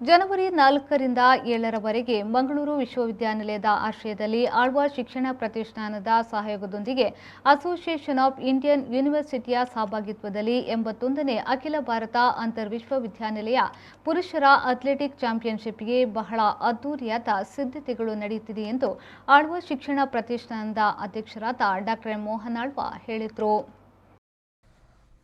ಜನವರಿ 4ರಿಂದ 7ರವರೆಗೆ ಮಂಗಳೂರು ವಿಶ್ವವಿದ್ಯಾನಿಲಯದ ಆಶ್ರಯದಲ್ಲಿ ಆಳ್ವ ಶಿಕ್ಷಣ ಪ್ರತಿಷ್ಠಾನದ ಸಹಯೋಗದೊಂದಿಗೆ ಅಸೋಸಿಯೇಷನ್ ಆಫ್ ಇಂಡಿಯನ್ ಯೂನಿವರ್ಸಿಟಿಯ ಸಹಭಾಗಿತ್ವದಲ್ಲಿ 81ನೇ ಅಖಿಲ ಭಾರತ ಅಂತರ್ ವಿಶ್ವವಿದ್ಯಾನಿಲಯ ಪುರುಷರ ಅಥ್ಲೆಟಿಕ್ ಚಾಂಪಿಯನ್ಶಿಪ್ಗೆ ಬಹಳ ಅದ್ದೂರಿಯಾದ ಸಿದ್ಧತೆಗಳು ನಡೆಯುತ್ತಿದೆ ಎಂದು ಆಳ್ವ ಶಿಕ್ಷಣ ಪ್ರತಿಷ್ಠಾನದ ಅಧ್ಯಕ್ಷರಾದ ಡಾ ಮೋಹನ್ ಆಳ್ವ ಹೇಳಿದರು.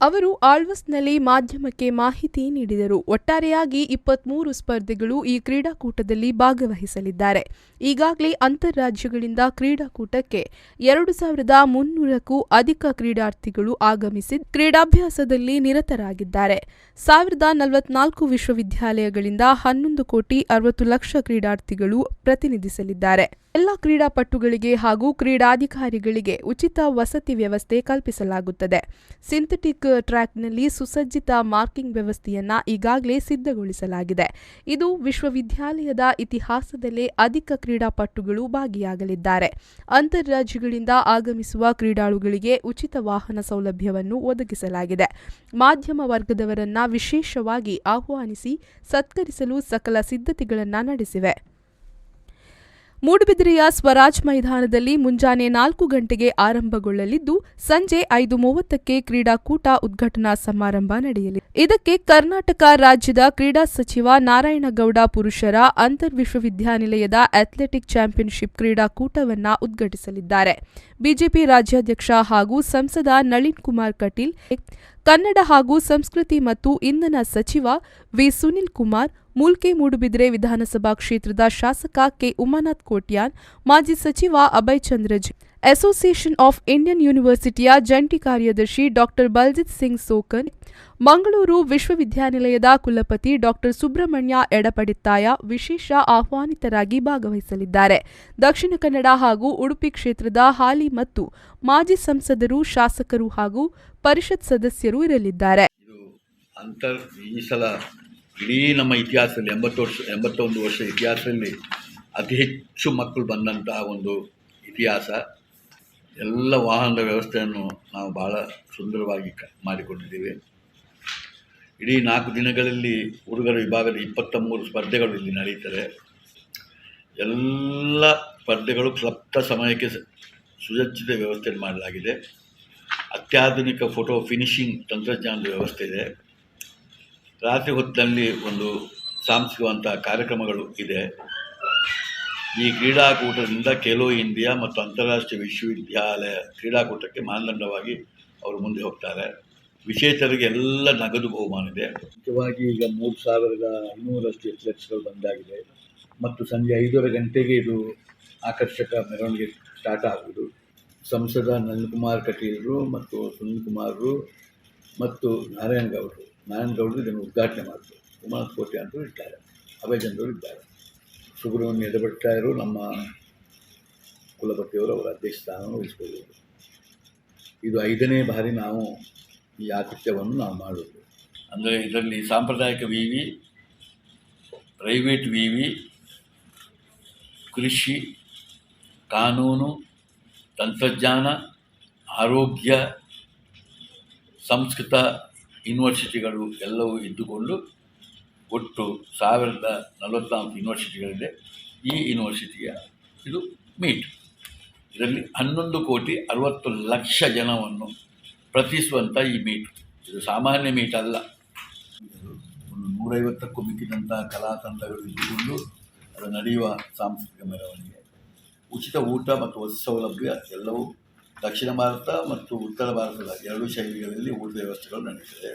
ಅವರು ಆಳ್ವಸ್ನಲ್ಲಿ ಮಾಧ್ಯಮಕ್ಕೆ ಮಾಹಿತಿ ನೀಡಿದರು. ಒಟ್ಟಾರೆಯಾಗಿ 23 ಸ್ಪರ್ಧೆಗಳು ಈ ಕ್ರೀಡಾಕೂಟದಲ್ಲಿ ಭಾಗವಹಿಸಲಿದ್ದಾರೆ. ಈಗಾಗಲೇ ಅಂತರ್ರಾಜ್ಯಗಳಿಂದ ಕ್ರೀಡಾಕೂಟಕ್ಕೆ 2300ಕ್ಕೂ ಅಧಿಕ ಕ್ರೀಡಾರ್ಥಿಗಳು ಆಗಮಿಸಿ ಕ್ರೀಡಾಭ್ಯಾಸದಲ್ಲಿ ನಿರತರಾಗಿದ್ದಾರೆ. 1044 ವಿಶ್ವವಿದ್ಯಾಲಯಗಳಿಂದ 11,60,00,000 ಕ್ರೀಡಾರ್ಥಿಗಳು ಪ್ರತಿನಿಧಿಸಲಿದ್ದಾರೆ. ಎಲ್ಲ ಕ್ರೀಡಾಪಟುಗಳಿಗೆ ಹಾಗೂ ಕ್ರೀಡಾಧಿಕಾರಿಗಳಿಗೆ ಉಚಿತ ವಸತಿ ವ್ಯವಸ್ಥೆ ಕಲ್ಪಿಸಲಾಗುತ್ತದೆ. ಸಿಂಥೆಟಿಕ್ ಟ್ರ್ಯಾಕ್ನಲ್ಲಿ ಸುಸಜ್ಜಿತ ಮಾರ್ಕಿಂಗ್ ವ್ಯವಸ್ಥೆಯನ್ನ ಈಗಾಗಲೇ ಸಿದ್ಧಗೊಳಿಸಲಾಗಿದೆ. ಇದು ವಿಶ್ವವಿದ್ಯಾಲಯದ ಇತಿಹಾಸದಲ್ಲೇ ಅಧಿಕ ಕ್ರೀಡಾಪಟುಗಳು ಭಾಗಿಯಾಗಲಿದ್ದಾರೆ. ಅಂತರ್ರಾಜ್ಯಗಳಿಂದ ಆಗಮಿಸುವ ಕ್ರೀಡಾಳುಗಳಿಗೆ ಉಚಿತ ವಾಹನ ಸೌಲಭ್ಯವನ್ನು ಒದಗಿಸಲಾಗಿದೆ. ಮಾಧ್ಯಮ ವರ್ಗದವರನ್ನ ವಿಶೇಷವಾಗಿ ಆಹ್ವಾನಿಸಿ ಸತ್ಕರಿಸಲು ಸಕಲ ಸಿದ್ಧತೆಗಳನ್ನು ನಡೆಸಿವೆ. ಮೂಡುಬಿದಿರೆಯ ಸ್ವರಾಜ್ ಮೈದಾನದಲ್ಲಿ ಮುಂಜಾನೆ 4 ಗಂಟೆಗೆ ಆರಂಭಗೊಳ್ಳಲಿದ್ದು ಸಂಜೆ 5:30ಕ್ಕೆ ಕ್ರೀಡಾಕೂಟ ಉದ್ಘಾಟನಾ ಸಮಾರಂಭ ನಡೆಯಲಿದೆ. ಇದಕ್ಕೆ ಕರ್ನಾಟಕ ರಾಜ್ಯದ ಕ್ರೀಡಾ ಸಚಿವ ನಾರಾಯಣಗೌಡ ಪುರುಷರ ಅಂತರ್ ವಿಶ್ವವಿದ್ಯಾನಿಲಯದ ಅಥ್ಲೆಟಿಕ್ ಚಾಂಪಿಯನ್ಶಿಪ್ ಕ್ರೀಡಾಕೂಟವನ್ನು ಉದ್ಘಾಟಿಸಲಿದ್ದಾರೆ. ಬಿಜೆಪಿ ರಾಜ್ಯಾಧ್ಯಕ್ಷ ಹಾಗೂ ಸಂಸದ ನಳಿನ್ ಕುಮಾರ್ ಕಟೀಲ್, ಕನ್ನಡ ಹಾಗೂ ಸಂಸ್ಕೃತಿ ಮತ್ತು ಇಂಧನ ಸಚಿವ ವಿ. ಸುನಿಲ್ ಕುಮಾರ್, ಮೂಲ್ಕೆ ಮೂಡುಬಿದಿರೆ ವಿಧಾನಸಭಾ ಕ್ಷೇತ್ರದ ಶಾಸಕ ಕೆ. ಉಮಾನಾಥ್ ಕೋಟ್ಯಾನ್, ಮಾಜಿ ಸಚಿವ ಅಭಯ್ ಚಂದ್ರ ಜೈನ್, ಅಸೋಸಿಯೇಷನ್ ಆಫ್ ಇಂಡಿಯನ್ ಯೂನಿವರ್ಸಿಟಿಯ ಜಂಟಿ ಕಾರ್ಯದರ್ಶಿ ಡಾ ಬಲ್ಜಿತ್ ಸಿಂಗ್ ಸೋಕನ್, ಮಂಗಳೂರು ವಿಶ್ವವಿದ್ಯಾನಿಲಯದ ಕುಲಪತಿ ಡಾ ಸುಬ್ರಹ್ಮಣ್ಯ ಎಡಪಡಿತ್ತಾಯ ವಿಶೇಷ ಆಹ್ವಾನಿತರಾಗಿ ಭಾಗವಹಿಸಲಿದ್ದಾರೆ. ದಕ್ಷಿಣ ಕನ್ನಡ ಹಾಗೂ ಉಡುಪಿ ಕ್ಷೇತ್ರದ ಹಾಲಿ ಮತ್ತು ಮಾಜಿ ಸಂಸದರು, ಶಾಸಕರು ಹಾಗೂ ಪರಿಷತ್ ಸದಸ್ಯರು ಇರಲಿದ್ದಾರೆ. ಈ ಸಲ ಇಡೀ ನಮ್ಮ ಇತಿಹಾಸದಲ್ಲಿ 81 ವರ್ಷ ಇತಿಹಾಸದಲ್ಲಿ ಅತಿ ಹೆಚ್ಚು ಮಕ್ಕಳು ಬಂದಂತಹ ಒಂದು ಇತಿಹಾಸ. ಎಲ್ಲ ವಾಹನದ ವ್ಯವಸ್ಥೆಯನ್ನು ನಾವು ಭಾಳ ಸುಂದರವಾಗಿ ಮಾಡಿಕೊಂಡಿದ್ದೇವೆ. ಇಡೀ 4 ದಿನಗಳಲ್ಲಿ ಹುಡುಗರ ವಿಭಾಗದ 23 ಸ್ಪರ್ಧೆಗಳು ಇಲ್ಲಿ ನಡೆಯುತ್ತವೆ. ಎಲ್ಲ ಸ್ಪರ್ಧೆಗಳು ಕ್ಲಪ್ತ ಸಮಯಕ್ಕೆ ಸುಸಜ್ಜಿತ ವ್ಯವಸ್ಥೆ ಮಾಡಲಾಗಿದೆ. ಅತ್ಯಾಧುನಿಕ ಫೋಟೋ ಫಿನಿಶಿಂಗ್ ತಂತ್ರಜ್ಞಾನದ ವ್ಯವಸ್ಥೆ ಇದೆ. ರಾತ್ರಿ ಹೊತ್ತಿನಲ್ಲಿ ಒಂದು ಸಾಂಸ್ಕೃತಿಕ ಕಾರ್ಯಕ್ರಮಗಳು ಇದೆ. ಈ ಕ್ರೀಡಾಕೂಟದಿಂದ ಖೇಲೋ ಇಂಡಿಯಾ ಮತ್ತು ಅಂತಾರಾಷ್ಟ್ರೀಯ ವಿಶ್ವವಿದ್ಯಾಲಯ ಕ್ರೀಡಾಕೂಟಕ್ಕೆ ಮಾನದಂಡವಾಗಿ ಅವರು ಮುಂದೆ ಹೋಗ್ತಾರೆ. ವಿಶೇಷರಿಗೆ ಎಲ್ಲ ನಗದು ಬಹುಮಾನ ಇದೆ. ಮುಖ್ಯವಾಗಿ ಈಗ 3500ರಷ್ಟು ಅಥ್ಲೆಟ್ಸ್ಗಳು ಬಂದಾಗಿದೆ ಮತ್ತು ಸಂಜೆ 5:30 ಗಂಟೆಗೆ ಇದು ಆಕರ್ಷಕ ಮೆರವಣಿಗೆ ಸ್ಟಾರ್ಟ್ ಆಗುವುದು. ಸಂಸದ ನಳಿನ್ ಕುಮಾರ್ ಕಟೀಲ್ರು ಮತ್ತು ಸುನಿಲ್ ಕುಮಾರ್ರು ಮತ್ತು ನಾರಾಯಣಗೌಡರು ಇದನ್ನು ಉದ್ಘಾಟನೆ ಮಾಡಿದ್ರು. ಉಮಾನಾಥ್ ಕೋಟೆ ಅಂತೂ ಇದ್ದಾರೆ, ಅಭಯ ಚಂದ್ರರು ಇದ್ದಾರೆ, ಸುಬ್ರಹ್ಮಣ್ಯ ಎಡಪಡಿತ್ತಾಯರು ನಮ್ಮ ಕುಲಪತಿಯವರು ಅವರ ಅಧ್ಯಕ್ಷ ಸ್ಥಾನವನ್ನು ವಹಿಸಿಕೊಳ್ಳುವುದು. ಇದು 5ನೇ ಬಾರಿ ನಾವು ಈ ಆತಿಥ್ಯವನ್ನು ನಾವು ಮಾಡುವುದು. ಅಂದರೆ ಇದರಲ್ಲಿ ಸಾಂಪ್ರದಾಯಿಕ ವಿವಿ, ಪ್ರೈವೇಟ್ ವಿವಿ, ಕೃಷಿ, ಕಾನೂನು, ತಂತ್ರಜ್ಞಾನ, ಆರೋಗ್ಯ, ಸಂಸ್ಕೃತ ಯೂನಿವರ್ಸಿಟಿಗಳು ಎಲ್ಲವೂ ಇದ್ದುಕೊಂಡು ಒಟ್ಟು 1044 ಯೂನಿವರ್ಸಿಟಿಗಳಿದೆ. ಈ ಯೂನಿವರ್ಸಿಟಿಯ ಇದು ಮೀಟ್. ಇದರಲ್ಲಿ 11,60,00,000 ಜನವನ್ನು ಪ್ರತಿಸುವಂಥ ಈ ಮೀಟ್. ಇದು ಸಾಮಾನ್ಯ ಮೀಟ್ ಅಲ್ಲ. ಒಂದು 150ಕ್ಕೂ ಮಿಕ್ಕಿದಂಥ ಕಲಾ ತಂಡಗಳು ಇದ್ದುಕೊಂಡು ಅದು ನಡೆಯುವ ಸಾಂಸ್ಕೃತಿಕ ಮೆರವಣಿಗೆ. ಉಚಿತ ಊಟ ಮತ್ತು ವಸತಿ ಸೌಲಭ್ಯ ಎಲ್ಲವೂ ದಕ್ಷಿಣ ಭಾರತ ಮತ್ತು ಉತ್ತರ ಭಾರತದ 2 ಶೈಲಿಗಳಲ್ಲಿ ಊಟದ ವ್ಯವಸ್ಥೆಗಳು ನಡೆಯುತ್ತದೆ.